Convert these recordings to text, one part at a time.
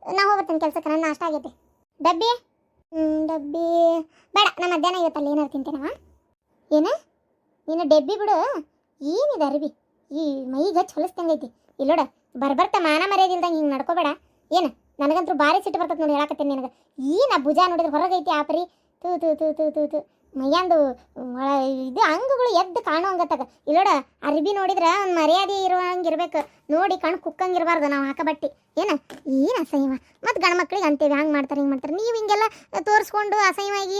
ನಾ ಹೋಗ್ಬರ್ತೀನಿ ಕೆಲ್ಸಕ್ಕೆ. ನನ್ನ ನಾಷ್ಟ ಆಗೈತಿ. ಡಬ್ಬಿ ಡಬ್ಬಿ ಬೇಡ, ನಾ ಮಧ್ಯಾಹ್ನ ಇವತ್ತಲ್ಲಿ ಏನಾರು ತಿಂತೇನವ. ಏನ ನೀನು ಡಬ್ಬಿ ಬಿಡು. ಏನಿದೆ ಅರಿವಿ ಈ ಮೈಗೆ ಹಚ್ಚಿ ಹೊಲಿಸ್ದಂಗೈತಿ. ಇಲ್ಲೋಡ ಬರ್ಬರ್ತ ಮಾನ ಮರ್ಯಾದಿಲ್ದಂಗೆ ಹಿಂಗೆ ನಡ್ಕೋಬೇಡ. ಏನು ನನಗಂತೂ ಭಾರಿ ಸಿಟ್ಟು ಬರ್ತದೆ ನೋಡಿ, ಹೇಳಕತ್ತೇನೆ ನಿನಗೆ. ಏನು ಬುಜ ನೋಡಿದ್ರೆ ಹೊರಗೈತಿ ಆಪರಿ. ತೂ ತೂ ತೂ ತೂ ತೂ ತೂ ಮೈಯಾಂದು ಇದು ಅಂಗಗಳು ಎದ್ದು ಕಾಣೋ ಹಂಗತ್ತಾಗ. ಇಲ್ಲೋಡ ಅರಿಬಿ ನೋಡಿದ್ರೆ ಒಂದು ಮರ್ಯಾದೆ ಇರುವಂಗಿರ್ಬೇಕು ನೋಡಿ, ಕಣ್ಣು ಕುಕ್ಕಂಗಿರಬಾರ್ದು ನಾವು ಹಾಕ ಬಟ್ಟಿ. ಏನು ಅಸಹ್ಯವ. ಮತ್ತು ಗಂಡು ಮಕ್ಳಿಗೆ ಅಂತೇವೆ ಹಂಗೆ ಮಾಡ್ತಾರೆ ಹಿಂಗೆ ಮಾಡ್ತಾರೆ. ನೀವು ಹಿಂಗೆಲ್ಲ ತೋರಿಸ್ಕೊಂಡು ಅಸಹ್ಯವಾಗಿ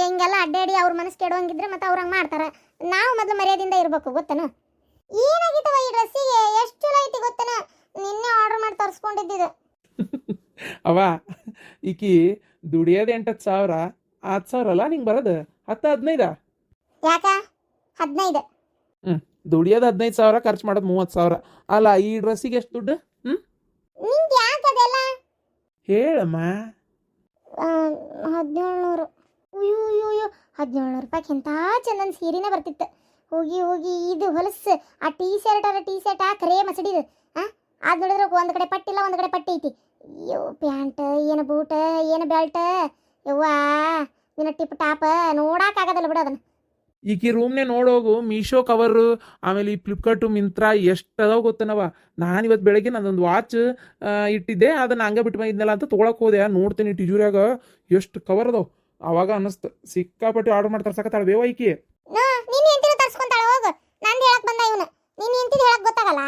ಹಿಂಗೆಲ್ಲ ಅಡ್ಡಾಡಿ ಅವ್ರ ಮನಸ್ಸು ಕೆಡುವಂಗಿದ್ರೆ ಮತ್ತು ಅವ್ರು ಹಂಗೆ ಮಾಡ್ತಾರೆ. ನಾವು ಮೊದಲು ಮರ್ಯಾದೆಯಿಂದ ಇರಬೇಕು ಗೊತ್ತನ. ಏನಾಗಿತ್ತವ ಈ ಡ್ರೆಸ್ಸಿಗೆ? ಎಷ್ಟು ಚಲೋ ಐತಿ ಗೊತ್ತನ. ನಿನ್ನೆ ಆರ್ಡರ್ ಮಾಡಿ ತರಿಸ್ಕೊಂಡಿದ್ದಿದ್ದು. ಅವ ಈಕಿ ದುಡಿಯೋದು 8,000 10,000 ಅಲ್ಲ ನಿಂಗೆ ಬರೋದು 10-15. ಯಾಕ 15? ದುಡಿಯೋದು 15,000, ಖರ್ಚು ಮಾಡೋದು 30,000 ಅಲ್ಲ. ಈ ಡ್ರೆಸ್ಸಿಗೆ ಎಷ್ಟು ದುಡ್ಡು? ನಿಂಗೆ ಯಾಕೆ ಅದೆಲ್ಲ ಹೇಳಮ್ಮ. 1700. ಅಯ್ಯೋ ಅಯ್ಯೋ ಅಯ್ಯೋ 1700 ರೂಪಾಯಿಗೆ ಎಂಥ ಚಂದನ್ ಸೀರೆನೇ ಬರ್ತಿತ್ತು. ಹೋಗಿ ಹೋಗಿ ಇದು ಹೊಲಸು ಆ ಟೀ ಶರ್ಟ್ ಕರೇ ಮಸಡಿದು. ಅದು ನೋಡಿದ್ರೆ ಒಂದು ಕಡೆ ಪಟ್ಟಿಲ್ಲ, ಒಂದು ಕಡೆ ಪಟ್ಟಿ ಐತಿ. ಅಯ್ಯೋ ಪ್ಯಾಂಟ್ ಏನು ಬೂಟ ಏನು ಬೆಲ್ಟ್ ಯವ್ವಾ ನಿನ್ನ ಟಿಪ್ ಟಾಪ್ ನೋಡೋಕ್ಕಾಗೋದಲ್ಲ ಬಿಡು ಅದನ್ನು. ಈಕಿ ರೂಮ್ನೇ ನೋಡೋಗು. ಮೀಶೋ ಕವರು, ಆಮೇಲೆ ಈ ಫ್ಲಿಪ್ಕಾರ್ಟು ಮಿಂತ್ರಾ ಎಷ್ಟು ಅದಾವ ಗೊತ್ತನವ. ನಾನು ಇವತ್ತು ಬೆಳಗ್ಗೆ ನಂದೊಂದು ವಾಚ್ ಇಟ್ಟಿದ್ದೆ, ಅದನ್ನು ಹಂಗೆ ಬಿಟ್ಟು ಬಂದಿದ್ನಲ್ಲ ಅಂತ ತೊಗೊಳಕ್ಕೆ ಹೋದೆ. ನೋಡ್ತೀನಿ ಟಿಜೂರ್ಯಾಗ ಎಷ್ಟು ಕವರ್ ಅದಾವ. ಅವಾಗ ಅನ್ನಿಸ್ತು ಸಿಕ್ಕಾಪಟ್ಟೆ ಆರ್ಡರ್ ಮಾಡಿ ತರ್ಸಕತ್ತಾಳೆ ಬೇವ ಈಕಿ. ನೀನು ಎಂತಿನ ತರ್ಸ್ಕೊಂತಾಳ ಹೋಗು. ನಂದು ಹೇಳಕ್ ಬಂದ ಇವನು. ನೀನು ಎಂತಿದ್ದು ಹೇಳಕ್ ಗೊತ್ತಾಗಲ್ಲ,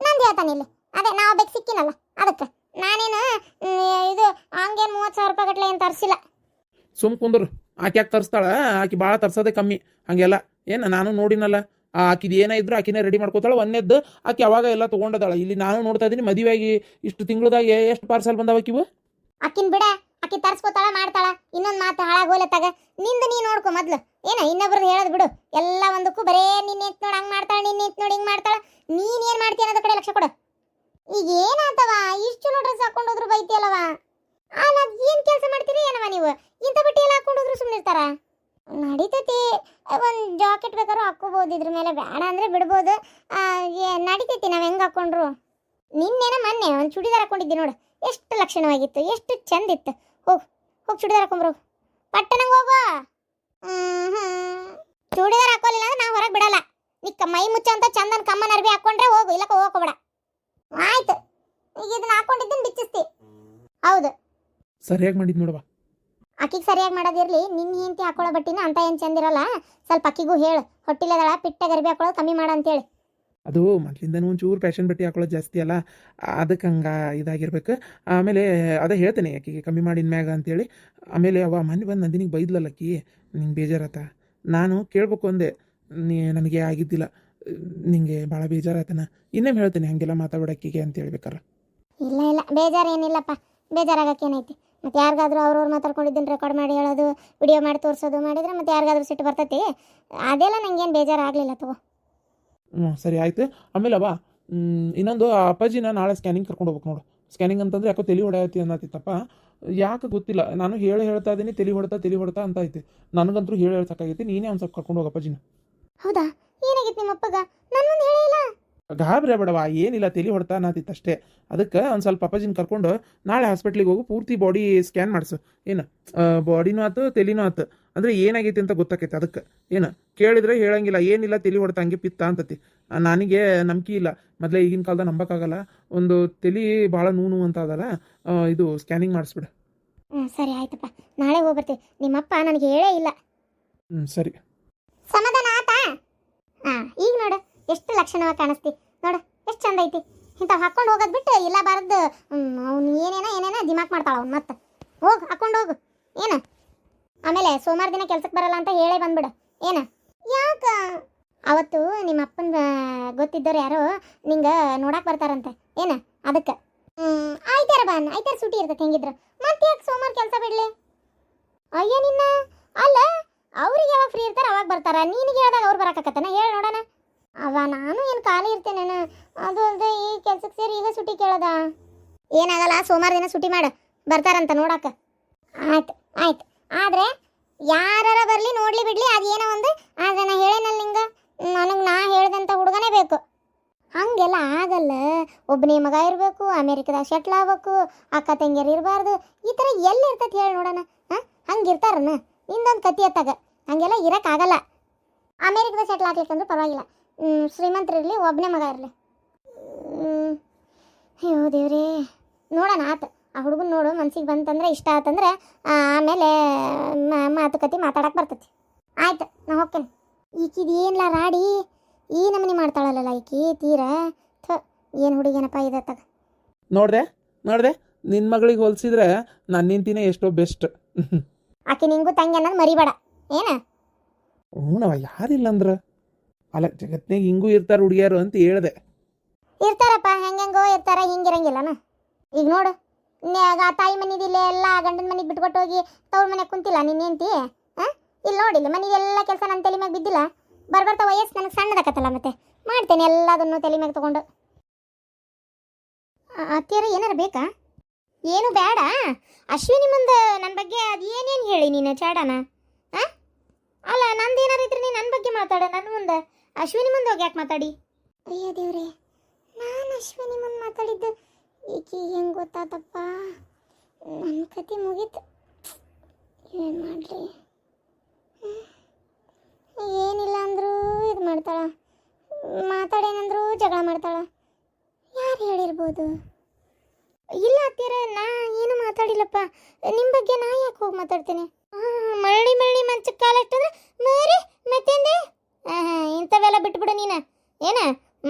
ನಂದು ಹೇಳ್ತಾನೆ ಇಲ್ಲಿ. ಅದೇ ನಾವು ಬೇಕು ಸಿಕ್ಕಿನಲ್ಲ ಅದಕ್ಕೆ. ನಾನೇನು ಇದು ಹಂಗೇನು 30,000 ರೂಪಾಯಿ ಗಟ್ಟಲೆ ಏನು ತರಿಸಿಲ್ಲ. ಸುಮ್ ಕುಂದ್ರು. ಆಕೆ ಯಾಕೆ ತರಿಸ್ತಾಳ? ಆಕೆ ಭಾಳ ತರ್ಸೋದೇ ಕಮ್ಮಿ ಹಂಗೆಲ್ಲ. ಏನು ನಾನು ನೋಡಿನಲ್ಲ, ಆಕಿದು ಏನೇ ಇದ್ರು ಆಕಿನೇ ರೆಡಿ ಮಾಡ್ಕೋತಾಳೆ. ಒಂದೇದ್ದು ಆಕೆ ಅವಾಗ ಎಲ್ಲ ತೊಗೊಂಡದಾಳ. ಇಲ್ಲಿ ನಾನು ನೋಡ್ತಾ ಇದ್ದೀನಿ ಮದುವೆಯಾಗಿ ಇಷ್ಟು ತಿಂಗಳದಾಗ ಎಷ್ಟು ಪಾರ್ಸಲ್ ಬಂದಾವ ಆಕಿವು. ಆಕಿನ್ ಬಿಡ, ಆಕಿ ತರ್ಸ್ಕೋತಾಳ ಮಾಡ್ತಾಳ. ಇನ್ನೊಂದು ಮಾತು ಹಾಳಾಗೋಲತ್ತಾಗ ನಿಂದು ನೀ ನೋಡ್ಕೊ ಮೊದ್ಲು. ಏನ ಇನ್ನೊಬ್ರದ್ದು ಹೇಳೋದು ಬಿಡು. ಎಲ್ಲ ಒಂದಕ್ಕೂ ಬರೇ ನಿನ್ನೆ ನೋಡಿ ಹಂಗೆ ಮಾಡ್ತಾಳೆ, ನಿನ್ನೆ ನೋಡಿ ಹಿಂಗೆ ಮಾಡ್ತಾಳೆ. ನೀನೇನು ಮಾಡ್ತೀಯ ಅನ್ನೋದ್ರ ಕಡೆ ಲಕ್ಷ ಕೊಡು. ಈಗ ಏನಾತವ ಇಷ್ಟು ಚಲೋ ಡ್ರೆಸ್ ಹಾಕೊಂಡು ಹೋದ್ರು ಬೈತಿಯಲ್ಲವ. ಅಲ್ಲ ಏನು ಕೆಲಸ ಮಾಡ್ತೀರಿ ಏನವ ನೀವು? ಇಂಥ ಬಟ್ಟೆ ಎಲ್ಲ ಹಾಕೊಂಡು ಹೋದ್ರು ಸುಮ್ಮನೆ ಇರ್ತಾರ? ನಡಿತೈತಿ. ಒಂದು ಜಾಕೆಟ್ ಬೇಕಾದ್ರೂ ಹಾಕೋಬೋದು, ಇದ್ರ ಮೇಲೆ ಬೇಡ ಅಂದರೆ ಬಿಡ್ಬೋದು. ನಡಿತೈತಿ ನಾವು ಹೆಂಗೆ ಹಾಕೊಂಡ್ರು. ನಿನ್ನೇನ ಮೊನ್ನೆ ಒಂದು ಚೂಡಿದಾರ್ ಹಾಕೊಂಡಿದ್ದಿ ನೋಡು, ಎಷ್ಟು ಲಕ್ಷಣವಾಗಿತ್ತು, ಎಷ್ಟು ಚಂದ ಇತ್ತು. ಹೋಗಿ ಚೂಡಿದಾರ್ ಹಾಕೊಂಬ್ರು ಪಟ್ಟಣಂಗೆ ಹೋಗು. ಚೂಡಿದಾರ್ ಹಾಕೋಲಿಲ್ಲ ಅಂದ್ರೆ ನಾವು ಹೊರಗೆ ಬಿಡಲ್ಲ. ನಿಕ್ಕ ಮೈ ಮುಚ್ಚ ಅಂತ ಚಂದನ್ ಕಮ್ಮನ ಅರ್ಬಿ ಹಾಕೊಂಡ್ರೆ ಹೋಗು, ಇಲ್ಲಕ್ಕ ಹೋಗ್ಬೇಡ. ಆಯ್ತು, ಈಗ ಇದನ್ನ ಹಾಕೊಂಡಿದ್ದೀನಿ ಬಿಚ್ಚಿಸ್ತಿ. ಹೌದು ಸರಿಯಾಗಿ ಮಾಡಿದ್ ನೋಡವ. ಅಕ್ಕಿಗೆ ಸರಿಯಾಗಿ ಮಾಡೋದಿರ್ಲಿ. ನಿನ್ನ ಹೆಂಡತಿ ಹಾಕೊಳ್ಳೋ ಬಟ್ಟಿನ ಅಂತ ಏನು ಚಂದಿರಲ್ಲ. ಸ್ವಲ್ಪ ಅಕ್ಕಿಗೂ ಹೇಳು, ಹೊಟ್ಟಿಲೆದಳ ಪಿಟ್ಟಾಗ ಅರ್ಬಿ ಹಾಕೊಳ್ಳೋದು ಕಮ್ಮಿ ಮಾಡ ಅಂತೇಳಿ. ಅದು ಮೊದಲಿಂದನೂ ಒಂಚೂರು ಫ್ಯಾಷನ್ ಬಟ್ಟೆ ಹಾಕೊಳ್ಳೋದು ಜಾಸ್ತಿ ಅಲ್ಲ, ಅದಕ್ಕೆ ಹಂಗೆ ಇದಾಗಿರ್ಬೇಕು. ಆಮೇಲೆ ಅದೇ ಹೇಳ್ತೇನೆ ಆಕಿಗೆ ಕಮ್ಮಿ ಮಾಡಿದ ಮ್ಯಾಗ ಅಂತೇಳಿ. ಆಮೇಲೆ ಅವ ಮನೆ ಬಂದು ನಂದಿನಿಗೆ ಬೈದ್ಲಲ್ಲ ಆಕಿ, ನಿಂಗೆ ಬೇಜಾರತ್ತ. ನಾನು ಕೇಳ್ಬೇಕು ಅಂದೆ, ನನಗೆ ಆಗಿದ್ದಿಲ್ಲ, ನಿಂಗೆ ಭಾಳ ಬೇಜಾರಾತನ. ಇನ್ನೇನು ಹೇಳ್ತೇನೆ ಹಂಗೆಲ್ಲ ಮಾತಾಡೋಕ್ಕಿಗೆ ಅಂತ ಹೇಳ್ಬೇಕಾರ. ಇಲ್ಲ ಬೇಜಾರು ಏನಿಲ್ಲಪ್ಪ, ಬೇಜಾರಾಗಕ್ಕೇನೈತಿ. ಮತ್ತು ಯಾರಿಗಾದ್ರೂ ಅವ್ರವ್ರು ಮಾತಾಡ್ಕೊಂಡಿದ್ದನ್ನು ರೆಕಾರ್ಡ್ ಮಾಡಿ ಹೇಳೋದು, ವಿಡಿಯೋ ಮಾಡಿ ತೋರಿಸೋದು ಮಾಡಿದ್ರೆ ಮತ್ತೆ ಯಾರಿಗಾದ್ರೂ ಸಿಟ್ಟು ಬರ್ತೈತಿ. ಅದೆಲ್ಲ ನಂಗೇನು ಬೇಜಾರಾಗಲಿಲ್ಲ ತಗೋ. ಸರಿ ಆಯ್ತು. ಆಮೇಲೆ ಅವ ಇನ್ನೊಂದು ಅಪ್ಪಾಜಿನ ನಾಳೆ ಸ್ಕ್ಯಾನಿಂಗ್ ಕರ್ಕೊಂಡು ಹೋಗ್ಬೇಕು ನೋಡು. ಸ್ಕ್ಯಾನಿಂಗ್ ಅಂತಂದ್ರೆ ಯಾಕೋ ತಲೆ ಹೊಡೆಯತ್ತಿ ಅನ್ನತ್ತಿತ್ತಪ್ಪ. ಯಾಕೆ ಗೊತ್ತಿಲ್ಲ, ನಾನು ಹೇಳ್ತಾ ಇದ್ದೀನಿ ತಲೆ ಹೊಡ್ತಾ ಅಂತ ಐತಿ. ನನಗಂತೂ ಹೇಳ್ಸಾಕಾಗೈತಿ. ನೀನೇ ಒಂದು ಸ್ವಲ್ಪ ಕರ್ಕೊಂಡು ಹೋಗಿ ಅಪ್ಪಾಜಿನ. ಹೌದಾ? ಏನಾಗಿತ್ತು ನಿಮ್ಮ ಅಪ್ಪಗ? ನನ್ನೊಂದು ಹೇಳಿಲ್ಲ. ಗಾಬರಿ ಬೇಡವಾ, ಏನಿಲ್ಲ ತಲೆ ಹೊಡ್ತಾ ಅನ್ನತ್ತಿತ್ತು ಅಷ್ಟೇ. ಅದಕ್ಕೆ ಒಂದು ಸ್ವಲ್ಪ ಅಪ್ಪಾಜಿನ ಕರ್ಕೊಂಡು ನಾಳೆ ಹಾಸ್ಪಿಟ್ಲಿಗೆ ಹೋಗು, ಪೂರ್ತಿ ಬಾಡಿ ಸ್ಕ್ಯಾನ್ ಮಾಡಿಸು. ಏನು ಬಾಡಿನೂ ಆಯ್ತು ತಲೆನೂ ಆಯ್ತು, ಅಂದರೆ ಏನಾಗೈತಿ ಅಂತ ಗೊತ್ತಾಕೈತೆ. ಅದಕ್ಕೆ ಏನು ಕೇಳಿದ್ರೆ ಹೇಳಂಗಿಲ್ಲ, ಏನಿಲ್ಲ ತಲೆ ಹೊಡ್ತಾ ಹಂಗೆ ಪಿತ್ತ ಅಂತತಿ. ನನಗೆ ನಂಬಿಕೆ ಇಲ್ಲ, ಮೊದಲೇ ಈಗಿನ ಕಾಲದಾಗ ನಂಬಕ್ಕಾಗಲ್ಲ. ಒಂದು ತಲೆ ಭಾಳ ನೋವು ಅಂತ ಅದಲ್ಲ, ಇದು ಸ್ಕ್ಯಾನಿಂಗ್ ಮಾಡಿಸ್ಬಿಡು. ಸರಿ ಆಯ್ತಪ್ಪ, ನಾಳೆ ಹೋಗ್ಬರ್ತೀವಿ. ನಿಮ್ಮಪ್ಪ ನನಗೆ ಹೇಳೇ ಇಲ್ಲ. ಸರಿ, ಸಮಾಧಾನ ಆತಾ? ಈಗ ನೋಡು ಎಷ್ಟು ಲಕ್ಷಣವಾಗಿ ಕಾಣಿಸ್ತಿ ನೋಡು, ಎಷ್ಟು ಚಂದ ಐತಿ. ಇಂಥವು ಹಾಕೊಂಡು ಹೋಗೋದು ಬಿಟ್ಟು ಇಲ್ಲ ಬಾರದ್ದು ಅವ್ನು ಏನೇನ ದಿಮಾಕ್ ಮಾಡ್ತಾಳ ಅವ್ನು. ಮತ್ತೆ ಹೋಗಿ ಹಾಕೊಂಡು ಹೋಗು. ಏನು ಆಮೇಲೆ ಸೋಮವಾರ ದಿನ ಕೆಲ್ಸಕ್ಕೆ ಬರಲ್ಲ ಅಂತ ಹೇಳೇ ಬಂದ್ಬಿಡು. ಏನು ಯಾಕ? ಅವತ್ತು ನಿಮ್ಮ ಅಪ್ಪನ ಗೊತ್ತಿದ್ದವ್ರು ಯಾರೋ ನಿಂಗೆ ನೋಡಕ್ಕೆ ಬರ್ತಾರಂತೆ. ಏನು ಅದಕ್ಕೆ ಆಯ್ತಾರ ಬನ್, ಆಯ್ತಾರ ಸೂಟಿ ಇರ್ತೈತೆ ಹೆಂಗಿದ್ರು. ಮತ್ತೆ ಯಾಕೆ ಸೋಮವಾರ ಕೆಲಸ ಬಿಡಲಿ? ಅಯ್ಯೋ ನಿನ್ನ ಅಲ್ಲ, ಅವ್ರಿಗೆ ಯಾವಾಗ ಫ್ರೀ ಇರ್ತಾರೆ ಅವಾಗ ಬರ್ತಾರ. ನಿನಗೆ ಹೇಳ್ದಾಗ ಅವ್ರು ಬರೋಕತ್ತನ ಹೇಳಿ ನೋಡೋಣ. ಅವ ನಾನು ಏನು ಖಾಲಿ ಇರ್ತೇನೇನು? ಅದು ಅಲ್ಲದೆ ಈ ಕೆಲ್ಸಕ್ಕೆ ಸೇರಿ ಈಗ ಸುಟಿ ಕೇಳೋದ? ಏನಾಗಲ್ಲ, ಸೋಮವಾರ ದಿನ ಸುಟಿ ಮಾಡು, ಬರ್ತಾರಂತ ನೋಡಕ್ಕೆ. ಆಯ್ತು ಆದರೆ ಯಾರ ಬರಲಿ ನೋಡ್ಲಿ ಬಿಡ್ಲಿ ಅದೇನೋ ಒಂದು. ಆದರೆ ನಾ ಹೇಳೇನಲ್ಲ ನಿಂಗೆ, ನನಗೆ ನಾ ಹೇಳ್ದಂಥ ಹುಡುಗನೇ ಬೇಕು. ಹಂಗೆಲ್ಲ ಆಗಲ್ಲ. ಒಬ್ಬನೇ ಮಗ ಇರಬೇಕು, ಅಮೇರಿಕದಾಗ ಸೆಟ್ಲ್ ಆಗ್ಬೇಕು, ಅಕ್ಕ ತಂಗಿಯರು ಇರಬಾರ್ದು, ಈ ಥರ ಎಲ್ಲಿ ಇರ್ತೈತಿ ಹೇಳಿ ನೋಡೋಣ. ಹಂಗೆ ಇರ್ತಾರನ? ನಿಂದೊಂದು ಕತಿ ಅತ್ತಾಗ ಹಂಗೆಲ್ಲ ಇರೋಕ್ಕಾಗಲ್ಲ. ಅಮೇರಿಕದಾಗ ಸೆಟ್ಲ್ ಆಗ್ಲಿಕ್ಕಂದ್ರೂ ಪರವಾಗಿಲ್ಲ, ಶ್ರೀಮಂತರಿರಲಿ, ಒಬ್ಬನೇ ಮಗ ಇರಲಿ. ಅಯ್ಯೋ ದೇವ್ರೇ, ನೋಡೋಣ ಆತು. ಆ ಹುಡುಗನ ನೋಡು, ಮನ್ಸಿಗೆ ಬಂತಂದ್ರೆ ಇಷ್ಟ ಆತಂದ್ರೆ ಆಮೇಲೆ ಮಾತುಕತೆ ಮಾತಾಡಕ್ಕೆ ಬರ್ತೈತಿ. ಆಯ್ತು, ನಾ ಹೋಗ್ತೇನೆ. ಈಕಿದು ಏನ್ಲ ರಾಡಿ ಈ ನಮನಿ ಮಾಡ್ತಾಳಲ್ಲ ಈಕಿ ತೀರ. ಏನು ಹುಡುಗೇನಪ್ಪ ಇದತ್ತಾಗ. ನೋಡ್ದೆ ನಿನ್ನ ಮಗಳಿಗೆ ಹೋಲಿಸಿದ್ರೆ ನನ್ನ ನಿಂತಿನೇ ಎಷ್ಟೋ ಬೆಸ್ಟ್. ಆಕೆ ನಿಂಗೂ ತಂಗಿ ಅನ್ನೋದು ಮರಿಬೇಡ ಏನ. ಹ್ಞೂನವ, ಯಾರಿಲ್ಲ ಅಂದ್ರ ಅಲ್ಲ, ಜಗತ್ನಾಗ ಹಿಂಗೂ ಇರ್ತಾರೆ ಹುಡುಗಿಯರು ಅಂತ ಹೇಳ್ದೆ. ಇರ್ತಾರಪ್ಪ, ಹೆಂಗೆಂಗೋ ಇರ್ತಾರ, ಹಿಂಗಿರಂಗಿಲ್ಲನ. ಈಗ ನೋಡು, ಆ ತಾಯಿ ಮನಿದಿಲ್ಲ ಎಲ್ಲ ಗಂಡನ ಮನೆಗೆ ಬಿಟ್ಕೊಟ್ಟು ಹೋಗಿ ತವ್ರ ಮನೆಗೆ ಕುಂತಿಲ್ಲ ನಿನ್ನೇಂತಿ. ಇಲ್ಲಿ ನೋಡಿಲ್ಲ, ಮನೆಗೆಲ್ಲ ಕೆಲಸ ನನ್ನ ತಲೆ ಮ್ಯಾಗ ಬಿದ್ದಿಲ್ಲ. ಬರ್ಬರ್ತಾ ವಯಸ್ಸು ನನಗೆ ಸಣ್ಣದಾಕತ್ತಲ್ಲ, ಮತ್ತೆ ಮಾಡ್ತೇನೆ ಎಲ್ಲದನ್ನು ತಲೆ ಮ್ಯಾಗ ತೊಗೊಂಡು. ಅತ್ತಿಯರ ಏನಾರ ಬೇಕಾ? ಏನು ಬೇಡ. ಅಶ್ವಿನಿ ಮುಂದೆ ನನ್ನ ಬಗ್ಗೆ ಅದು ಏನೇನು ಹೇಳಿ ನೀನು ಚಾಡನ? ಅಲ್ಲ, ನಂದು ಏನಾರ ಇದ್ರೆ ನೀನು ನನ್ನ ಬಗ್ಗೆ ಮಾತಾಡ, ನನ್ನ ಮುಂದೆ. ಅಶ್ವಿನಿ ಮುಂದೆ ಹೋಗಿ ಯಾಕೆ ಮಾತಾಡಿ? ಅಯ್ಯೋ ದೇವ್ರೆ, ನಾನು ಅಶ್ವಿನಿ ಮುಂದೆ ಮಾತಾಡಿದ್ದು ಈಕಿ ಹೆಂಗೆ ಗೊತ್ತಾತಪ್ಪ? ನನ್ನ ಕತೆ ಮುಗೀತು. ಏನು ಮಾಡಲಿ? ಏನಿಲ್ಲ ಅಂದರೂ ಇದು ಮಾಡ್ತಾಳ, ಮಾತಾಡೇನಂದ್ರೂ ಜಗಳ ಮಾಡ್ತಾಳ. ಯಾರು ಹೇಳಿರ್ಬೋದು? ಇಲ್ಲ ಅತ್ತಿಯರ, ನಾ ಏನು ಮಾತಾಡಿಲ್ಲಪ್ಪ. ನಿಮ್ಮ ಬಗ್ಗೆ ನಾ ಯಾಕೆ ಹೋಗಿ ಮಾತಾಡ್ತೇನೆ? ಮರಳಿ ಮಂಚಕ್ಕೆ ಕಾಲಿಟ್ಟಂದ್ರೆ ಮರಿ ಮತ್ತೇಂದೆ? ಇಂಥವೆಲ್ಲ ಬಿಟ್ಬಿಡು ನೀನು. ಏನ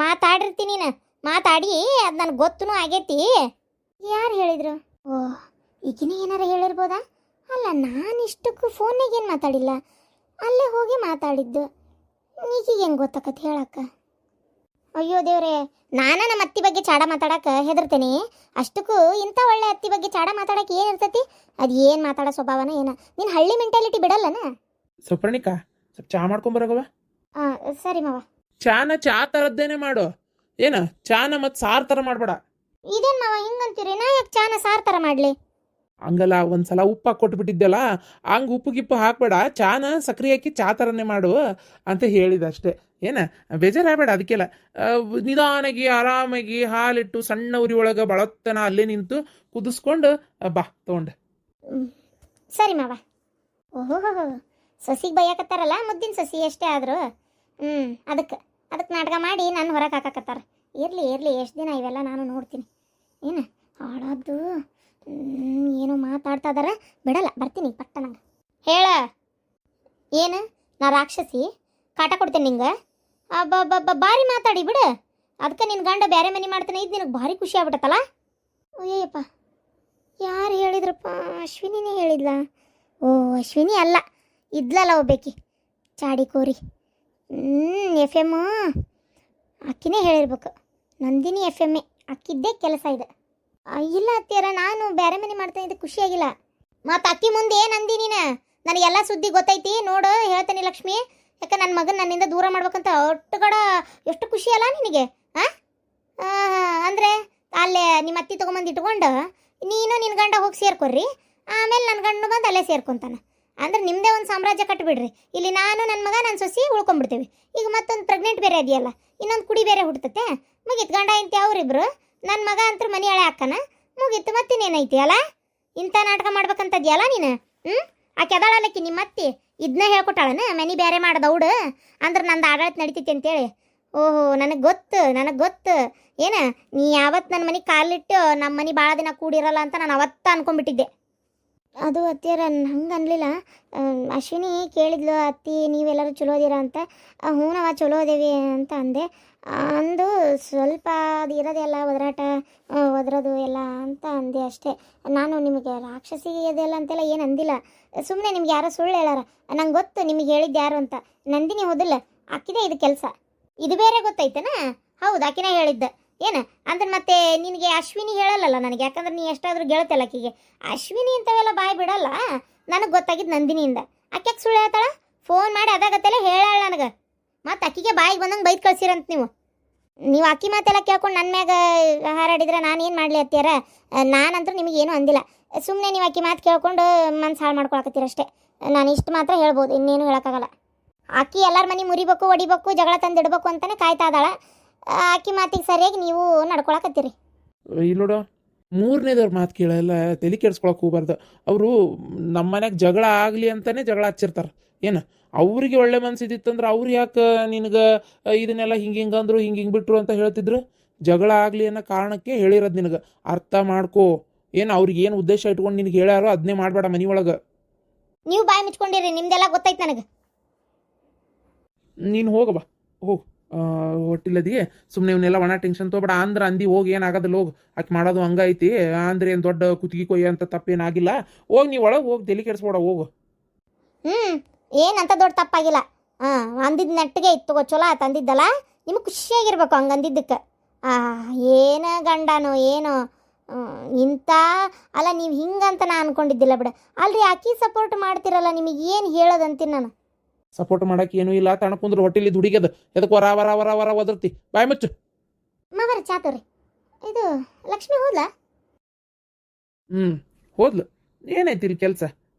ಮಾತಾಡಿರ್ತೀನಿ ನೀನು, ಮಾತಾಡಿ ಅದು ನನಗೆ ಗೊತ್ತೂ ಆಗೈತಿ. ಯಾರು ಹೇಳಿದ್ರು? ಓಹ್, ಈಗಿನ ಏನಾರ ಹೇಳಿರ್ಬೋದಾ? ಅಲ್ಲ, ನಾನು ಇಷ್ಟಕ್ಕೂ ಫೋನ್ನಾಗ ಏನು ಮಾತಾಡಿಲ್ಲ, ಅಲ್ಲೇ ಹೋಗಿ ಮಾತಾಡಿದ್ದು. ಈಗೀಗ ಹೆಂಗೆ ಗೊತ್ತಾಕತಿ ಹೇಳಕ್ಕ? ಅಯ್ಯೋ ದೇವ್ರೆ, ನಾನು ನಮ್ಮ ಅತ್ತಿ ಬಗ್ಗೆ ಚಾಡ ಮಾತಾಡಕ್ಕೆ ಹೆದರ್ತೇನೆ. ಅಷ್ಟಕ್ಕೂ ಇಂಥ ಒಳ್ಳೆ ಅತ್ತಿ ಬಗ್ಗೆ ಚಾಡ ಮಾತಾಡಕ್ಕೆ ಏನು ಇರ್ತೈತಿ? ಅದು ಏನು ಮಾತಾಡೋ ಸ್ವಭಾವನ ಏನ? ನೀನು ಹಳ್ಳಿ ಮೆಂಟಾಲಿಟಿ ಬಿಡಲ್ಲನ? ಸುಪ್ರಣಿಕಾ, ಸ್ವಲ್ಪ ಚಾ ಮಾಡ್ಕೊಂಬರಗವ. ಸರಿ ಮಾವ. ಚಾ ಥರದ್ದೇನೆ ಮಾಡು. ಏನ ಚಾನ ಮತ್ತು ಸಾರು ಥರ ಮಾಡಬೇಡ. ಇದೇನು ಮಾವ ಹಿಂಗಂತೀರಿ? ನಾ ಯಾಕೆ ಚಾನ ಸಾರು ಥರ ಮಾಡಲಿ? ಹಂಗಲ್ಲ, ಒಂದ್ಸಲ ಉಪ್ಪು ಹಾಕಿ ಕೊಟ್ಬಿಟ್ಟಿದ್ದೆಲ್ಲ, ಹಂಗೆ ಉಪ್ಪು ಗಿಪ್ಪು ಹಾಕ್ಬೇಡ, ಚಾನ ಸಕ್ರೆ ಹಾಕಿ ಚಾ ಥರನೇ ಮಾಡು ಅಂತ ಹೇಳಿದ ಅಷ್ಟೇ. ಏನ ಬೇಜಾರಾಗಬೇಡ. ಅದಕ್ಕೆಲ್ಲ ನಿಧಾನಾಗಿ ಆರಾಮಾಗಿ ಹಾಲಿಟ್ಟು ಸಣ್ಣ ಉರಿ ಒಳಗೆ ಬಳತ್ತನ ಅಲ್ಲೇ ನಿಂತು ಕುದಿಸ್ಕೊಂಡು ಬಾ ತೊಗೊಂಡು. ಸರಿ ಮಾವ. ಓಹೋ, ಸಸಿಗೆ ಬೈಯಾಕತ್ತಾರಲ್ಲ, ಮುದ್ದಿನ ಸಸಿ ಎಷ್ಟೇ ಆದರೂ. ಅದಕ್ಕೆ ನಾಟಕ ಮಾಡಿ ನಾನು ಹೊರಗೆ ಹಾಕಾಕತ್ತಾರ. ಇರಲಿ ಎಷ್ಟು ದಿನ ಇವೆಲ್ಲ ನಾನು ನೋಡ್ತೀನಿ. ಏನು ಹಾಳಾದ್ದು ಏನೋ ಮಾತಾಡ್ತಾ ಇದಾರ, ಬಿಡಲ್ಲ, ಬರ್ತೀನಿ ಪಟ್ಟ. ನಂಗೆ ಹೇಳ, ಏನು ನಾ ರಾಕ್ಷಸಿ ಕಾಟ ಕೊಡ್ತೇನೆ ನಿಂಗೆ? ಭಾರಿ ಮಾತಾಡಿ ಬಿಡು. ಅದಕ್ಕೆ ನಿನ್ನ ಗಂಡ ಬೇರೆ ಮನೆ ಮಾಡ್ತಾನೆ, ಇದು ನಿನಗೆ ಭಾರಿ ಖುಷಿ ಆಗ್ಬಿಟ್ಟತ್ತಲ್ಲ. ಅಯ್ಯಪ್ಪ, ಯಾರು ಹೇಳಿದ್ರಪ್ಪ? ಅಶ್ವಿನಿನೇ ಹೇಳಿದ್ಲ? ಓ, ಅಶ್ವಿನಿ ಅಲ್ಲ, ಇದ್ಲಲ್ಲ ಒಬ್ಬೇಕಿ ಚಾಡಿ ಕೋರಿ. FM ಅಕ್ಕಿನೇ ಹೇಳಿರ್ಬೇಕು, ನಂದಿನಿ FM ಅಕ್ಕಿದ್ದೇ ಕೆಲಸ ಇದೆ. ಇಲ್ಲ ಅತ್ತಿಯರ, ನಾನು ಬೇರೆ ಮನೆ ಮಾಡ್ತೇನೆ, ಇದು ಖುಷಿಯಾಗಿಲ್ಲ. ಮತ್ತು ಅಕ್ಕಿ ಮುಂದೆ ನಂದಿ ನೀನು ನನಗೆಲ್ಲ ಸುದ್ದಿ ಗೊತ್ತೈತಿ ನೋಡು, ಹೇಳ್ತೇನೆ ಲಕ್ಷ್ಮಿ. ಯಾಕೆ ನನ್ನ ಮಗನ ನನ್ನಿಂದ ದೂರ ಮಾಡ್ಬೇಕಂತ ಒಟ್ಟುಗಡ ಎಷ್ಟು ಖುಷಿ ಅಲ್ಲ ನಿನಗೆ? ಅಂದರೆ ಅಲ್ಲೇ ನಿಮ್ಮ ಅತ್ತಿ ತೊಗೊಂಬಂದು ಇಟ್ಕೊಂಡು ನೀನು ನಿನ್ನ ಗಂಡ ಹೋಗಿ ಸೇರ್ಕೊರ್ರಿ, ಆಮೇಲೆ ನನ್ನ ಗಂಡು ಬಂದು ಅಲ್ಲೇ ಸೇರ್ಕೊತಾನೆ. ಅಂದ್ರೆ ನಿಮ್ಮದೇ ಒಂದು ಸಾಮ್ರಾಜ್ಯ ಕಟ್ಟಿಬಿಡ್ರಿ. ಇಲ್ಲಿ ನಾನು ನನ್ನ ಮಗ ನನ್ನ ಸೊಸಿ ಉಳ್ಕೊಂಡ್ಬಿಡ್ತೇವೆ. ಈಗ ಮತ್ತೊಂದು ಪ್ರೆಗ್ನೆಂಟ್ ಬೇರೆ ಇದೆಯಲ್ಲ, ಇನ್ನೊಂದು ಕುಡಿ ಬೇರೆ ಹುಡ್ತತೆ. ಮುಗೀತು, ಗಂಡ ಇಂತಿ ಅವರಿಬ್ರು. ನನ್ನ ಮಗ ಅಂತೂ ಮನೆ ಹಳೆ ಹಾಕನ, ಮುಗೀತು. ಮತ್ತಿನ್ನೇನೈತಿ ಅಲ್ಲ? ಇಂಥ ನಾಟಕ ಮಾಡ್ಬೇಕಂತದ್ಯಲ್ಲ ನೀನು. ಆ ಕೆದಾಳಲ್ಲಕ್ಕಿ ನಿಮ್ಮ ಅತ್ತಿ ಇದನ್ನ ಹೇಳ್ಕೊಟ್ಟಾಳನ, ಮನೆ ಬೇರೆ ಮಾಡೋದೌಡು ಅಂದ್ರೆ ನಂದು ಆಡಳಿತ ನಡಿತೈತಿ ಅಂತೇಳಿ. ಓಹೋ, ನನಗೆ ಗೊತ್ತು. ಏನ ನೀ ಯಾವತ್ತು ನನ್ನ ಮನೆಗೆ ಕಾಲಿಟ್ಟು ನಮ್ಮ ಮನೆ ಭಾಳ ದಿನ ಕೂಡಿರಲ್ಲ ಅಂತ ನಾನು ಅವತ್ತ ಅನ್ಕೊಂಡ್ಬಿಟ್ಟಿದ್ದೆ. ಅದು ಅತ್ತಿಯರ ಹಂಗೆ ಅನ್ಲಿಲ್ಲ. ಅಶ್ವಿನಿ ಕೇಳಿದ್ಲು, ಅತ್ತಿ ನೀವೆಲ್ಲರೂ ಚಲೋ ಅದೀರ ಅಂತ. ಹ್ಞೂ ನಾವ ಚಲೋ ಅದೇವಿ ಅಂತ ಅಂದೆ. ಅಂದು ಸ್ವಲ್ಪ ಅದು ಇರೋದೆಲ್ಲ ಒದರೋದು ಎಲ್ಲ ಅಂತ ಅಂದೆ ಅಷ್ಟೇ. ನಾನು ನಿಮಗೆ ರಾಕ್ಷಸಿ ಇದೆಲ್ಲ ಅಂತೆಲ್ಲ ಏನು ಅಂದಿಲ್ಲ. ಸುಮ್ಮನೆ ನಿಮ್ಗೆ ಯಾರೋ ಸುಳ್ಳು ಹೇಳಾರ. ನಂಗೆ ಗೊತ್ತು ನಿಮಗೆ ಹೇಳಿದ್ದು ಯಾರು ಅಂತ. ನಂದಿನಿ ಹೋದಿಲ್ಲ, ಆಕಿದೆ ಇದು ಕೆಲಸ. ಇದು ಬೇರೆ ಗೊತ್ತೈತೇನ? ಹೌದು, ಆಕಿನೇ ಹೇಳಿದ್ದ. ಏನು ಅಂದ್ರೆ ಮತ್ತೆ ನಿನಗೆ ಅಶ್ವಿನಿ ಹೇಳಲ್ಲಲ್ಲ ನನಗೆ, ಯಾಕಂದ್ರೆ ನೀ ಎಷ್ಟಾದರೂ ಗೆಳತಿಯಲ್ಲ ಆಕಿಗೆ. ಅಶ್ವಿನಿ ಇಂಥವೆಲ್ಲ ಬಾಯ್ ಬಿಡಲ್ಲ. ನನಗೆ ಗೊತ್ತಾಗಿದ್ದು ನಂದಿನಿಯಿಂದ. ಆಕೆಗೆ ಸುಳ್ಳು ಹೇಳ್ತಾಳ? ಫೋನ್ ಮಾಡಿ ಅದಾಗತ್ತೆಲ್ಲ ಹೇಳಾಳ ನನಗೆ. ಮತ್ತು ಅಕ್ಕಿಗೆ ಬಾಯಿಗೆ ಬಂದಂಗೆ ಬೈದು ಕಳ್ಸಿರಂತ ನೀವು ಅಕ್ಕಿ ಮಾತೆಲ್ಲ ಕೇಳ್ಕೊಂಡು ನನ್ನ ಮ್ಯಾಗ ಹಾರಾಡಿದ್ರೆ ನಾನೇನು ಮಾಡಲಿ ಅತ್ತಿಯಾರ? ನಾನಂತೂ ನಿಮಗೇನು ಅಂದಿಲ್ಲ. ಸುಮ್ಮನೆ ನೀವು ಅಕ್ಕಿ ಮಾತು ಕೇಳ್ಕೊಂಡು ಮನ್ಸು ಹಾಳು ಮಾಡ್ಕೊಳಕತ್ತೀರಷ್ಟೇ. ನಾನು ಇಷ್ಟು ಮಾತ್ರ ಹೇಳ್ಬೋದು, ಇನ್ನೇನು ಹೇಳೋಕ್ಕಾಗಲ್ಲ. ಅಕ್ಕಿ ಎಲ್ಲರ ಮನೆ ಮುರಿಬೇಕು, ಹೊಡಿಬೇಕು, ಜಗಳ ತಂದಿಡ್ಬೇಕು ಅಂತಲೇ ಕಾಯ್ತಾ ಇದ್ದಾಳ. ಆಕಿ ಮಾತಿಗೆ ಸರಿಯಾಗಿ ನೀವು ನಡ್ಕೊಳಕತ್ತೀರಿ. ಇಲ್ಲಿ ನೋಡು, ಮೂರನೇದವ್ರ ಮಾತು ಕೇಳಲ್ಲ, ತಲೆ ಕೆಡ್ಸ್ಕೊಳಕ್ಕೆ ಹೋಗ್ಬಾರ್ದು. ಅವರು ನಮ್ಮ ಮನ್ಯಾಗ ಜಗಳ ಆಗಲಿ ಅಂತಲೇ ಜಗಳ ಹಚ್ಚಿರ್ತಾರೆ. ಏನು ಅವ್ರಿಗೆ ಒಳ್ಳೆ ಮನ್ಸಿದ್ದಿತ್ತಂದ್ರೆ ಅವ್ರು ಯಾಕೆ ನಿನಗೆ ಇದನ್ನೆಲ್ಲ ಹಿಂಗೆ ಅಂದರು ಹಿಂಗೆ ಬಿಟ್ರು ಅಂತ ಹೇಳ್ತಿದ್ರು? ಜಗಳ ಆಗಲಿ ಅನ್ನೋ ಕಾರಣಕ್ಕೆ ಹೇಳಿರೋದು ನಿನಗೆ. ಅರ್ಥ ಮಾಡ್ಕೋ. ಏನು ಅವ್ರಿಗೆ ಏನು ಉದ್ದೇಶ ಇಟ್ಕೊಂಡು ನಿನಗೆ ಹೇಳ್ಯಾರೋ ಅದನ್ನೇ ಮಾಡಬೇಡ ಮನೆ ಒಳಗೆ. ನೀವು ಬಾಯಿ ಮುಚ್ಕೊಂಡಿರಿ, ನಿಮ್ದೆಲ್ಲ ಗೊತ್ತೈತೆ ನನಗೆ. ನೀನು ಹೋಗಬಾ, ಹೋಗು. ಹೊಟ್ಟಿಲ್ಲದಿಗೆ ಸುಮ್ಮನೆ ಇವನ್ನೆಲ್ಲ ಒಣ ಟೆನ್ಷನ್ ತೊಗೊಬೇಡ. ಅಂದ್ರೆ ಅಂದಿ ಹೋಗಿ ಏನಾಗೋದಿಲ್ಲ, ಹೋಗು. ಆಕೆ ಮಾಡೋದು ಹಂಗೈತಿ ಅಂದ್ರೆ ಏನು ದೊಡ್ಡ ಕುತ್ತಿಗೆ ಕೊಯ್ಯ ಅಂತ ತಪ್ಪೇನಾಗಿಲ್ಲ. ಹೋಗಿ ನೀವು ಒಳಗೆ ಹೋಗಿ ತಲೆ ಕೆಡಿಸ್ಬೇಡ, ಹೋಗು. ಏನಂತ ದೊಡ್ಡ ತಪ್ಪಾಗಿಲ್ಲ. ಅಂದಿದ್ದು ನೆಟ್ಟಿಗೆ ಇತ್ತು, ಚಲೋ ಆಯ್ತು ಅಂದಿದ್ದಲ್ಲ. ನಿಮಗೆ ಖುಷಿಯಾಗಿರ್ಬೇಕು ಹಂಗೆ ಅಂದಿದ್ದಕ್ಕೆ. ಏನು ಗಂಡನೋ ಏನೋ ಇಂಥ ಅಲ್ಲ, ನೀವು ಹಿಂಗಂತ ನಾನು ಅನ್ಕೊಂಡಿದ್ದಿಲ್ಲ ಬಿಡ. ಅಲ್ರಿ ಆಕಿ ಸಪೋರ್ಟ್ ಮಾಡ್ತಿರಲ್ಲ, ನಿಮಗೆ ಏನು ಹೇಳೋದಂತೀನಿ ನಾನು. ಸಪೋರ್ಟ್ ಮಾಡಕ್ಕೆ ಏನೂ ಇಲ್ಲ, ತಣಕುಂದ್ರೆ ಹೊಟ್ಟಿಲಿ ದುಡಿಗದ ಎದಕ್ಕೆ ವರ ವರ ವರ ವರ ಒದರ್ತಿ. ಬಾಯ್ ಮುಚ್ಚು. ಮಾವರ ಚಾತವ್ರಿ, ಇದು ಲಕ್ಷ್ಮಿ ಹೋದ್ಲಾ? ಹೋದ್ಲು. ಏನೈತಿ ಇಲ್ಲಿ ಕೆಲಸ?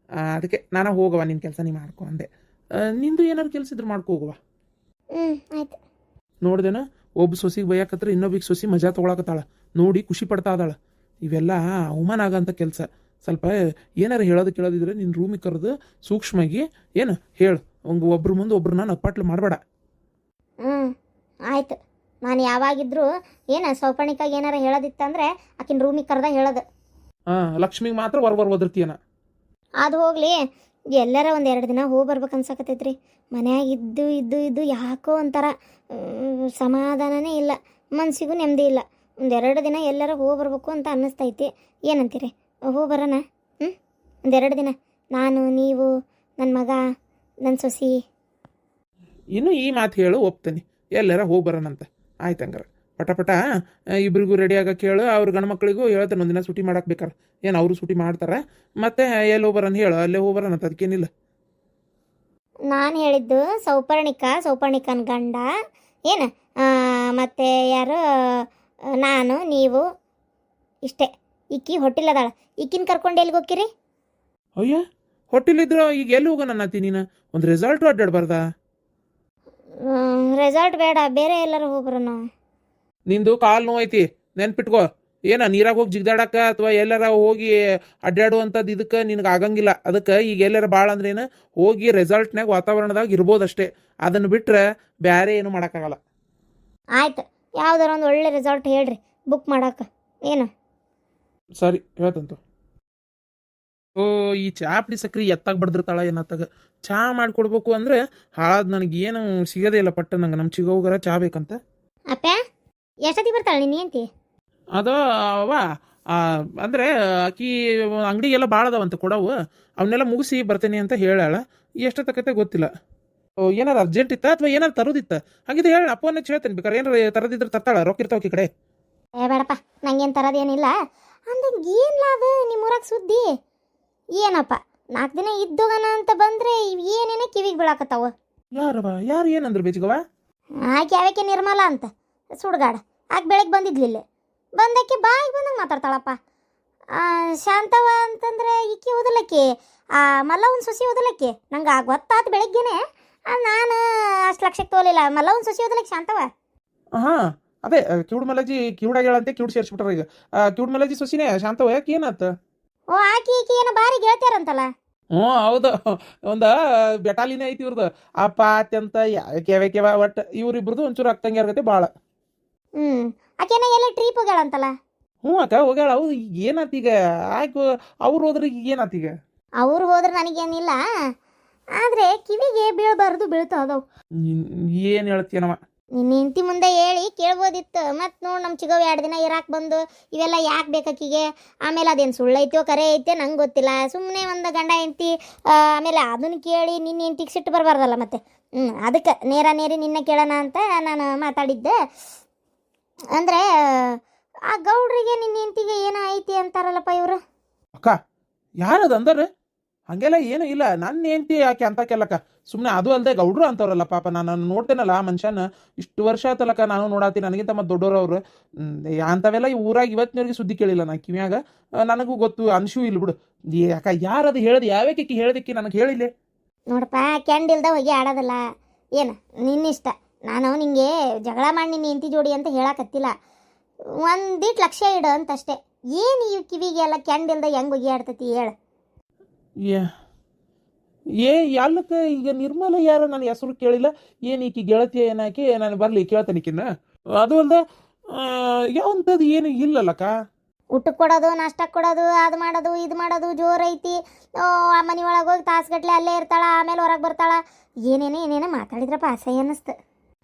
ಅದಕ್ಕೆ ನಾನು ಹೋಗವ, ನಿನ್ನ ಕೆಲಸ ನೀ ಮಾಡ್ಕೊ ಅಂದೆ. ನಿಂದು ಏನಾರು ಕೆಲಸ ಇದ್ರೆ ಮಾಡ್ಕೊ ಹೋಗುವ. ಆಯ್ತು. ನೋಡ್ದೇನ, ಒಬ್ಬ ಸೊಸಿಗೆ ಬೈಯಾಕತ್ರ ಇನ್ನೊಬ್ಬಿಗೆ ಸೊಸಿ ಮಜಾ ತೊಗೊಳಕತ್ತಾಳ ನೋಡಿ, ಖುಷಿ ಪಡ್ತಾ ಇದ್ದಾಳ. ಇವೆಲ್ಲ ಅವಮಾನ ಆಗಂಥ ಕೆಲಸ. ಸ್ವಲ್ಪ ಏನಾರು ಹೇಳೋದು ಕೇಳೋದಿದ್ರೆ ನಿನ್ನ ರೂಮಿಗೆ ಕರೆದು ಸೂಕ್ಷ್ಮಾಗಿ ಏನು ಹೇಳು. ಒಬ್ರ ಮುಂದೆ ಒಬ್ರನ್ನ ನಪ್ಪಾಟ್ಲು ಮಾಡಬೇಡ. ಆಯ್ತು. ನಾನು ಯಾವಾಗಿದ್ರು ಏನು ಸೌಪರ್ಣಿಕಾಗಿ ಏನಾರು ಹೇಳೋದಿತ್ತಂದ್ರೆ ಆಕಿನ ರೂಮಿಗೆ ಕರೆದ ಹೇಳೋದು. ಲಕ್ಷ್ಮಿಗೆ ಮಾತ್ರ ಹೊರ ಒದರ್ತೀಯನ. ಅದು ಹೋಗಲಿ, ಎಲ್ಲರ ಒಂದು 2 ದಿನ ಹೋಗಿ ಬರ್ಬೇಕು ಅನ್ಸಕತ್ತೈತ್ರಿ. ಮನ್ಯಾಗ ಇದ್ದು ಇದ್ದು ಇದ್ದು ಯಾಕೋ ಒಂಥರ ಸಮಾಧಾನನೇ ಇಲ್ಲ, ಮನಸ್ಸಿಗೂ ನೆಮ್ಮದಿ ಇಲ್ಲ. 1-2 ದಿನ ಎಲ್ಲರ ಹೋಗಿ ಬರ್ಬೇಕು ಅಂತ ಅನ್ನಿಸ್ತೈತಿ. ಏನಂತೀರಿ, ಹೋಗಿ ಬರೋಣ? 1-2 ದಿನ ನಾನು, ನೀವು, ನನ್ನ ಮಗ, ನನ್ನ ಸೊಸಿ. ಇನ್ನು ಈ ಮಾತು ಹೇಳು, ಒಪ್ತೀನಿ. ಎಲ್ಲರ ಹೋಗಿ ಬರೋಣಂತ. ಆಯ್ತು ಹಂಗಾರೆ ಪಟ ಇಬ್ರಿಗೂ ರೆಡಿ ಆಗಕ್ಕೆ ಹೇಳು. ಅವ್ರ ಗಂಡು ಮಕ್ಕಳಿಗೂ ಹೇಳ್ತಾನೆ ಒಂದಿನ ಸೂಟಿ ಮಾಡಕ್ಕೆ ಬೇಕಾರೆ. ಏನು ಅವರು ಸೂಟಿ ಮಾಡ್ತಾರೆ. ಮತ್ತೆ ಎಲ್ಲಿ ಹೋಗ್ಬರೋಣ ಹೇಳು, ಅಲ್ಲೇ ಹೋಗ್ಬರೋಣಂತ. ಅದಕ್ಕೇನಿಲ್ಲ. ನಾನು ಹೇಳಿದ್ದು ಸೌಪರ್ಣಿಕನ ಗಂಡ ಏನು, ಮತ್ತು ಯಾರು, ನಾನು, ನೀವು, ಇಷ್ಟೇ. ಈಕಿ ಹೊಟ್ಟಿಲ್ಲದಾಳ. ಈಕಿನ ಕರ್ಕೊಂಡು ಎಲ್ಲಿಗೆ ಹೋಗ್ತೀರಿ? ಅಯ್ಯ, ಹೊಟ್ಟಿಲಿದ್ರು ಈಗ ಎಲ್ಲಿ ಹೋಗೋಣ ಅನ್ನತ್ತಿ ನೀನು? ಒಂದು ರೆಸಾರ್ಟು ಅಡ್ಡಾಡ್ಬಾರ್ದಾ? ರೆಸಾರ್ಟ್ ಬೇಡ, ಬೇರೆ ಎಲ್ಲರೂ ಹೋಗ್ಬರೋಣ. ನಿಂದು ಕಾಲು ನೋವೈತಿ, ನೆನ್ಪಿಟ್ಕೋ. ಏನ ನೀರಾಗ ಹೋಗಿ ಜಿಗ್ದಾಡಕ್ಕ ಅಥವಾ ಎಲ್ಲರ ಹೋಗಿ ಅಡ್ಡಾಡುವಂಥದ್ದು ಇದಕ್ಕೆ ನಿನಗೆ ಆಗಂಗಿಲ್ಲ. ಅದಕ್ಕೆ ಈಗ ಎಲ್ಲರ ಭಾಳ ಅಂದ್ರೇನು, ಹೋಗಿ ರೆಸಾರ್ಟ್ನಾಗ ವಾತಾವರಣದಾಗ ಇರ್ಬೋದಷ್ಟೇ. ಅದನ್ನು ಬಿಟ್ಟರೆ ಬೇರೆ ಏನು ಮಾಡೋಕ್ಕಾಗಲ್ಲ. ಆಯ್ತು, ಯಾವ್ದಾರ ಒಂದು ಒಳ್ಳೆ ರೆಸಾರ್ಟ್ ಹೇಳ್ರಿ ಬುಕ್ ಮಾಡಕ್ಕೆ. ಏನು ಸರಿ ಹೇಳ್ತಂತು. ಈ ಚಾ ಪುಡಿ ಸಕ್ರಿ ಎತ್ತಾಗ ಬಡ್ದಿರ್ತಾಳ ಏನತ್ತಾಗ. ಚಾ ಮಾಡಿಕೊಡ್ಬೇಕು ಅಂದರೆ ಹಾಳಾದ್, ನನಗೇನು ಸಿಗೋದೇ ಇಲ್ಲ ಪಟ್ಟ. ನಂಗೆ ನಮ್ಮ ಚಿಗೋಗರ ಚಾ ಬೇಕಂತ. ಅಪ್ಪ ಎಷ್ಟೊತ್ತಿಗೆ ಬರ್ತಾಳೆ ನೀನು ಏನಂತಿ? ಅದು ಅವ ಅಂದರೆ ಆಕಿ ಅಂಗಡಿಗೆಲ್ಲ ಭಾಳ ಅದಾವಂತ ಕೊಡವು. ಅವನ್ನೆಲ್ಲ ಮುಗಿಸಿ ಬರ್ತೇನೆ ಅಂತ ಹೇಳಾಳ. ಎಷ್ಟೊತ್ತಕತೆ ಗೊತ್ತಿಲ್ಲ. ಏನಾರು ಅರ್ಜೆಂಟ್ ಇತ್ತ ಅಥವಾ ಏನಾರು ತರೋದಿತ್ತ? ಹಾಗಿದ್ರೆ ಹೇಳಿ, ಅಪ್ಪನ ಹೇಳ್ತೇನೆ. ಬೇಕಾದ್ರೆ ಏನಾರು ತರದಿದ್ರೆ ತರ್ತಾಳ, ರೊಕ್ಕ ಇರ್ತಾವ ಕಡೆ. ಬೇಡಪ್ಪ, ನಂಗೇನು ತರೋದೇನಿಲ್ಲ. ಅಂದಂಗೆ ಏನು ಲಾಭ ನಿಮ್ಮೂರಾಗ ಸುದ್ದಿ? ಏನಪ್ಪ 4 ದಿನ ಇದ್ದೋಗನ ಅಂತ ಬಂದರೆ ಏನೇನೋ ಕಿವಿಗೆ ಬೀಳಾಕತ್ತಾವ. ಯಾರು ಏನಂದ್ರು ಬೇಜಿಗವ? ಆಕೆ ಯಾವಕ್ಕೆ ನಿರ್ಮಲ ಅಂತ ಸುಡ್ಗಾಡ ಆಕೆ ಬೆಳಗ್ಗೆ ಬಂದಿದ್ಲಿಲ್ಲ. ಬಂದಕ್ಕೆ ಬಾಯಿಗೆ ಬಂದಂಗೆ ಮಾತಾಡ್ತಾಳಪ್ಪ. ಶಾಂತವ ಅಂತಂದ್ರೆ ಈಕಿ ಓದಲಕ್ಕೆ, ಮಲ್ಲವನ್ ಸೊಸಿ ಓದಲಕ್ಕೆ. ನಂಗೆ ಗೊತ್ತಾತು ಬೆಳಗ್ಗೆನೆ. ನಾನು ಅಷ್ಟು ಲಕ್ಷಕ್ಕೆ ತೋಲಿಲ್ಲ. ಮಲ್ಲವನ್ ಸೊಸಿ ಓದಲಕ್ಕೆ ಶಾಂತವ. ಅದೇ ಕಿವುಡ್ ಮಲಜಿ ಕಿವುಡಾಗ್ಯಾಳಂತೆ, ಕಿವುಡ್ ಸೇರ್ಸ್ಬಿಟ್ರ ಈಗ. ಕಿವುಡ್ ಮಲಜಿ ಸೊಸಿನೇ ಶಾಂತವ. ಯಾಕೆ ಏನಾತ? ಆಕಿ ಈಕಿ ಏನೋ ಬಾರಿ ಗೆಳತಿಯಾರಂತಲ್ಲ. ಹೌದು, ಒಂದು ಬೆಟಾಲಿನೇ ಐತಿ ಇವ್ರದ್ದು. ಅಪ್ಪ ಅತ್ಯಂತ ಯಾವ್ಯಾವ ಒಟ್ಟು ಇವ್ರಿಬ್ರದ್ದು ಒಂಚೂರು ಅಕ್ಕಂಗ್ಯಾರ್ಗತೆ ಭಾಳ. ಆಕೆನ ಎಲ್ಲ ಟ್ರಿಪ್ ಹೋಗ್ಯಾಳಂತಲ್ಲ. ಅಕ್ಕ ಹೋಗ್ಯಾಳ. ಅವು ಈಗ ಏನಾತೀಗ? ಆಯ್ತು, ಅವ್ರು ಹೋದ್ರೆ ಈಗ ಏನಾತೀಗ? ಅವ್ರು ಹೋದ್ರೆ ನನಗೇನಿಲ್ಲ, ಆದರೆ ಕಿವಿಗೆ ಬೀಳಬಾರ್ದು, ಬೀಳ್ತಾ ಅದಾವು. ಏನು ಹೇಳ್ತೀನವ? ನಿನ್ನ ಹೆಂಡತಿ ಮುಂದೆ ಹೇಳಿ ಕೇಳ್ಬೋದಿತ್ತು. ಮತ್ತು ನೋಡಿ ನಮ್ಮ ಚಿಗವ್ 2 ದಿನ ಇರಾಕ್ ಬಂದು ಇವೆಲ್ಲ ಯಾಕೆ ಬೇಕಾಕಿಗೆ? ಆಮೇಲೆ ಅದೇನು ಸುಳ್ಳೈತೋ ಕರೆ ಐತೆ ನಂಗೆ ಗೊತ್ತಿಲ್ಲ. ಸುಮ್ಮನೆ ಒಂದು ಗಂಡ ಹೆಂಡತಿ, ಆಮೇಲೆ ಅದನ್ನು ಕೇಳಿ ನಿನ್ನ ಹೆಂಡತಿಗೆ ಸಿಟ್ಟು ಬರಬಾರ್ದಲ್ಲ ಮತ್ತೆ. ಅದಕ್ಕೆ ನೇರಿ ನಿನ್ನ ಕೇಳೋಣ ಅಂತ ನಾನು ಮಾತಾಡಿದ್ದೆ. ಅಂದರೆ ಆ ಗೌಡ್ರಿಗೆ ನಿನ್ನ ಹೆಂಡತಿಗೆ ಏನೋ ಐತಿ ಅಂತಾರಲ್ಲಪ್ಪ ಇವರು. ಅಕ್ಕ ಯಾರದು ಅಂದಾರ? ಹಂಗೆಲ್ಲ ಏನೂ ಇಲ್ಲ. ನನ್ನ ಹೆಂಡತಿ ಯಾಕೆ ಅಂತ ಕೇಳಕ್ಕ. ಸುಮ್ಮನೆ ಅದು ಅಲ್ಲದೆ ಗೌಡ್ರು ಅಂತವ್ರಲ್ಲ ಪಾಪ. ನಾನು ನೋಡ್ತೇನಲ್ಲ ಆ ಮನುಷ್ಯನ, ಇಷ್ಟು ವರ್ಷ ಆತಲಕ್ಕ ನಾನು ನೋಡಾತೀನಿ. ನನಗಿಂತ ಮತ್ತು ದೊಡ್ಡವರು ಅವರು. ಅಂಥವೆಲ್ಲ ಈ ಊರಾಗ ಇವತ್ತಿನವ್ರಿಗೆ ಸುದ್ದಿ ಕೇಳಿಲ್ಲ ನಾನು ಕಿವ್ಯಾಗ. ನನಗೂ ಗೊತ್ತು ಅನ್ಸೂ ಇಲ್ಲ ಬಿಡು. ಯಾಕ ಯಾರದು ಹೇಳ್ದು? ಯಾವ್ಯಾಕೆ ಹೇಳ್ದಕ್ಕೆ ನನಗೆ ಹೇಳಿಲ್ಲ. ನೋಡಪ್ಪ, ಕೆಂಡಿಲ್ದ ಹೋಗಿ ಆಡೋದಲ್ಲ. ಏನು ನಿನ್ನಿಷ್ಟ. ನಾನು ನಿಂಗೆ ಜಗಳ ಮಾಡಿ ನಿನ್ನ ಹೆಂಡತಿ ಜೋಡಿ ಅಂತ ಹೇಳಕತ್ತಿಲ್ಲ. ಒಂದಿಟ್ಟು ಲಕ್ಷ್ಯ ಇಡು ಅಂತಷ್ಟೇ. ಏನು ಈ ಕಿವಿಗೆಲ್ಲ ಕೆಂಡಿಲ್ದ ಹೆಂಗೆ ಒಗಿಯಾಡ್ತತಿ ಹೇಳು. ಏ ಏ ಯಾಲಕ್ಕ ಈಗ ನಿರ್ಮಲ ಯಾರ ನನ್ನ ಹೆಸರು ಕೇಳಿಲ್ಲ, ಏನು ಈಕಿ ಗೆಳತಿ ಏನಾಕಿ ನಾನು ಬರಲಿ ಕೇಳ್ತಾನಿಕಿನ್ನ. ಅದು ಅಲ್ದ ಯಾವಂಥದ್ದು ಏನು ಇಲ್ಲಲ್ಲಕ್ಕ. ಊಟಕ್ಕೆ ಕೊಡೋದು, ನಾಷ್ಟಕ್ಕೆ ಕೊಡೋದು, ಅದು ಮಾಡೋದು ಇದು ಮಾಡೋದು ಜೋರೈತಿ. ಆ ಮನೆ ಒಳಗೆ ಹೋಗಿ ತಾಸುಗಟ್ಲೆ ಅಲ್ಲೇ ಇರ್ತಾಳ, ಆಮೇಲೆ ಹೊರಗೆ ಬರ್ತಾಳ. ಏನೇನೋ ಮಾತಾಡಿದ್ರಪ್ಪ ಅಸಹ್ಯ ಅನ್ನಿಸ್ತು.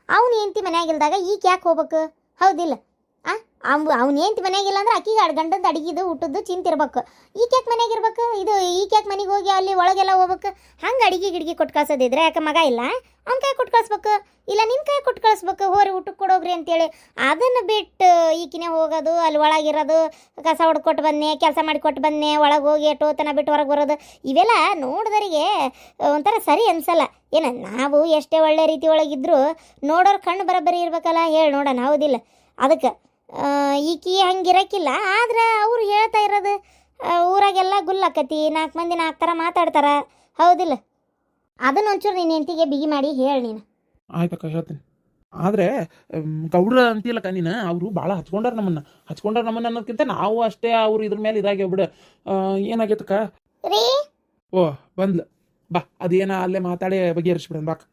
ಅವ್ನು ಹೆಂಡ್ತಿ ಮನ್ಯಾಗಿಲ್ದಾಗ ಈಕೆ ಯಾಕೆ ಹೋಗ್ಬೇಕು? ಹೌದಿಲ್ಲ? ಅವ್ನು ಹೆಂಡ್ತಿ ಮನ್ಯಾಗಿಲ್ಲ ಅಂದ್ರೆ ಆಕಿಗೆ ಗಂಡದ ಅಡಿಗೆದು ಊಟದ್ದು ಚಿಂತಿರ್ಬೇಕು. ಈಕೆ ಯಾಕೆ ಮನ್ಯಾಗ ಇರ್ಬೇಕು? ಇದು ಈಕೆ ಯಾಕೆ ಮನೆಗೆ ಹೋಗಿ ಅಲ್ಲಿ ಒಳಗೆಲ್ಲ ಹೋಗ್ಬೇಕು? ಹಂಗೆ ಅಡಿಗೆ ಗಿಡಿಗೆ ಕೊಟ್ಟು ಕಳ್ಸೋದಿದ್ರೆ ಯಾಕೆ ಮಗ ಇಲ್ಲ ಅವ್ನ ಕೈ ಕೊಟ್ಟು ಕಳಿಸ್ಬೇಕು, ಇಲ್ಲ ನಿನ್ನ ಕೈ ಕೊಟ್ಟು ಕಳಿಸ್ಬೇಕು. ಹೋರಿ ಊಟಕ್ಕೆ ಕೊಡೋಗ್ರಿ ಅಂತೇಳಿ ಅದನ್ನು ಬಿಟ್ಟು ಈಕಿನೇ ಹೋಗೋದು, ಅಲ್ಲಿ ಒಳಗಿರೋದು, ಕಸ ಹೊಡ್ಕೊಟ್ಟು ಬಂದೆ, ಕೆಲಸ ಮಾಡಿಕೊಟ್ಟು ಬಂದೆ, ಒಳಗೆ ಹೋಗಿ ಎಷ್ಟೋತನ ಬಿಟ್ಟು ಹೊರಗೆ ಬರೋದು, ಇವೆಲ್ಲ ನೋಡಿದವರಿಗೆ ಒಂಥರ ಸರಿ ಅನ್ಸಲ್ಲ. ಏನು ನಾವು ಎಷ್ಟೇ ಒಳ್ಳೆ ರೀತಿ ಒಳಗಿದ್ರು ನೋಡೋರು ಕಣ್ಣು ಬರೋಬ್ಬರಿ ಇರ್ಬೇಕಲ್ಲ, ಹೇಳಿ ನೋಡೋಣ. ಹೌದಿಲ್ಲ? ಅದಕ್ಕೆ ಈಕಿ ಹಂಗಿರಕ್ಕಿಲ್ಲ. ಆದ್ರೆ ಅವ್ರು ಹೇಳ್ತಾ ಇರೋದು ಊರಾಗೆಲ್ಲ ಗುಲ್ಲಾಕತಿ, 4 ಮಂದಿ 4 ಥರ ಮಾತಾಡ್ತಾರ. ಹೌದಿಲ್ಲ? ಅದನ್ನ ಒಂಚೂರು ನಿನ್ನ ಹೆಂಡತಿಗೆ ಬಿಗಿ ಮಾಡಿ ಹೇಳಿ ನೀನು. ಆಯ್ತಕ್ಕ ಹೇಳ್ತೀನಿ. ಆದರೆ ಗೌಡ್ರ ಅಂತೀಲಕ್ಕ ನೀನು, ಅವರು ಭಾಳ ಹಚ್ಕೊಂಡಾರ ನಮ್ಮನ್ನ ಅನ್ನೋದಕ್ಕಿಂತ ನಾವು ಅಷ್ಟೇ ಅವ್ರು ಇದ್ರ ಮೇಲೆ ಇದಾಗಿ ಬಿಡು. ಏನಾಗೈತಕ್ಕ? ರೀ ಓ ಬಂದ್ಲು ಬಾ, ಅದೇನ ಅಲ್ಲೇ ಮಾತಾಡಿ ಬಗೆಹರಿಸ್ಬಿಡೋಣ ಬಾಕ್.